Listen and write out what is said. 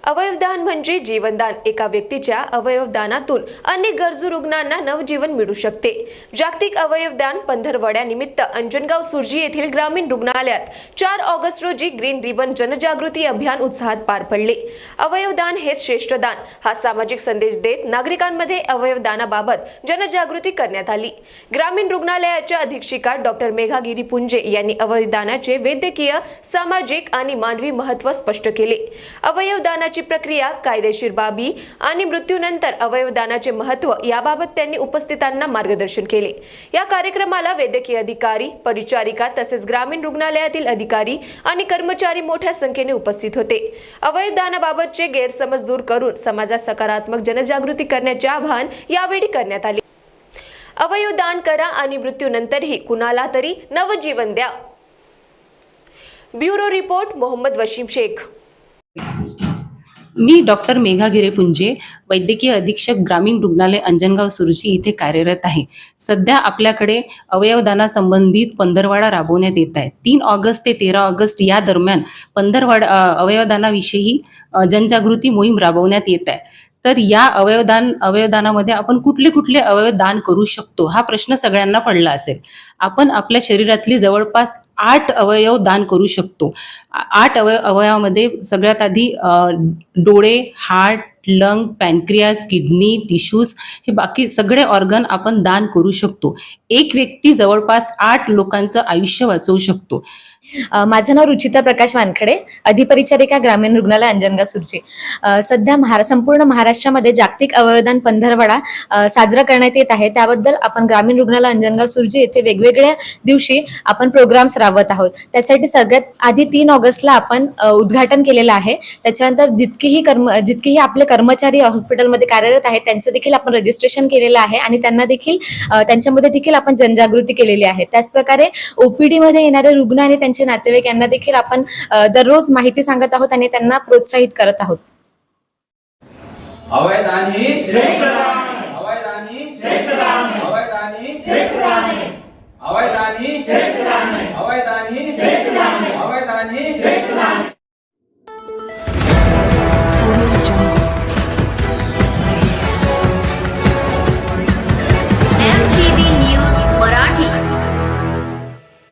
अवयवदान म्हणजे जीवनदान। एका व्यक्तीच्या अवयवदानातून अनेक गरजू रुग्णांना नवजीवन मिळू शकते। जागतिक अवयवदान पंधरवड्यानिमित्त अंजनगाव सुर्जी येथील ग्रामीण रुग्णालयात 4 ऑगस्ट रोजी ग्रीन रिबन जनजागृती अभियान उत्साहात पार पडले। अवयवदान हेच श्रेष्ठ दान हा सामाजिक संदेश देत नागरिकांमध्ये अवयवदानाबाबत जनजागृती करण्यात आली। ग्रामीण रुग्णालयाच्या अधीक्षिका डॉक्टर मेघा गिरीपुंजे यांनी अवयवदानाचे वैद्यकीय, सामाजिक आणि मानवी महत्त्व स्पष्ट केले। अवयवदानाची प्रक्रिया, कायदेशीर बाबी आणि मृत्यूनंतर अवयवदानाचे महत्त्व याबाबत त्यांनी उपस्थितांना मार्गदर्शन केले। या कार्यक्रमाला वैद्यकीय अधिकारी, परिचारिका तसेच ग्रामीण रुग्णालयातील अधिकारी आणि कर्मचारी मोठ्या संख्येने उपस्थित होते। अवयवदानाबाबतचे गैरसमज दूर करून समाजात सकारात्मक जनजागृती करण्याचे आवाहन यावेळी करण्यात आले। अवयवदान करा आणि मृत्यूनंतरही कुणाला तरी नवजीवन द्या। Bureau report Mohammad Wasim Shaikh. मी डॉक्टर मेघा गिरीपुंजे, वैद्यकीय अधीक्षक ग्रामीण रुग्णालय अंजनगाव सुर्जी इथे कार्यरत आहे। सध्या आपल्याकडे अवयवदानासंबंधित पंधरवाडा राबवण्यात येत आहे। 3 ऑगस्ट ते 13 ऑगस्ट या दरम्यान अवयवदानाविषयी जनजागृती मोहीम राबवण्यात येत आहे। तर या अवयवदानामध्ये आपण कुठले कुठले अवयवदान करू शकतो हा प्रश्न सगळ्यांना पडला असेल। आपण आपल्या शरीरातले जवळपास 8 अवयव दान करू शकतो। 8 अवयवामध्ये सगळ्यात आधी डोळे, हार्ट, लंग, पॅनक्रियास, किडनी, टिश्यूज हे बाकी सगळे ऑर्गन आपण दान करू शकतो। एक व्यक्ती जवळपास 8 लोकांचं आयुष्य वाचवू शकतो। माझं नाव रुचिता प्रकाश वानखडे, अधिपरिचारिका ग्रामीण रुग्णालय अंजनगाव सुर्जी। सध्या संपूर्ण महाराष्ट्रामध्ये जागतिक अवयवदान पंधरवडा साजरा करण्यात येत आहे। त्याबद्दल आपण ग्रामीण रुग्णालय अंजनगाव सुर्जी येथे वेगवेगळ्या दिवशी आपण प्रोग्राम्स राबवत आहोत। त्यासाठी सगळ्यात आधी 3 ऑगस्टला आपण उद्घाटन केलेलं आहे। त्याच्यानंतर जितकेही आपले कर्मचारी हॉस्पिटलमध्ये कार्यरत आहेत त्यांचं देखील आपण रजिस्ट्रेशन केलेलं आहे आणि त्यांना देखील त्यांच्यामध्ये देखील आपण जनजागृती केलेली आहे। त्याचप्रकारे ओपीडी मध्ये येणारे रुग्ण आणि त्यांचे नातेवाईक यांना देखील आपण दररोज माहिती सांगत आहोत आणि त्यांना प्रोत्साहित करत आहोत। अवयवदान ही श्रेष्ठ दान।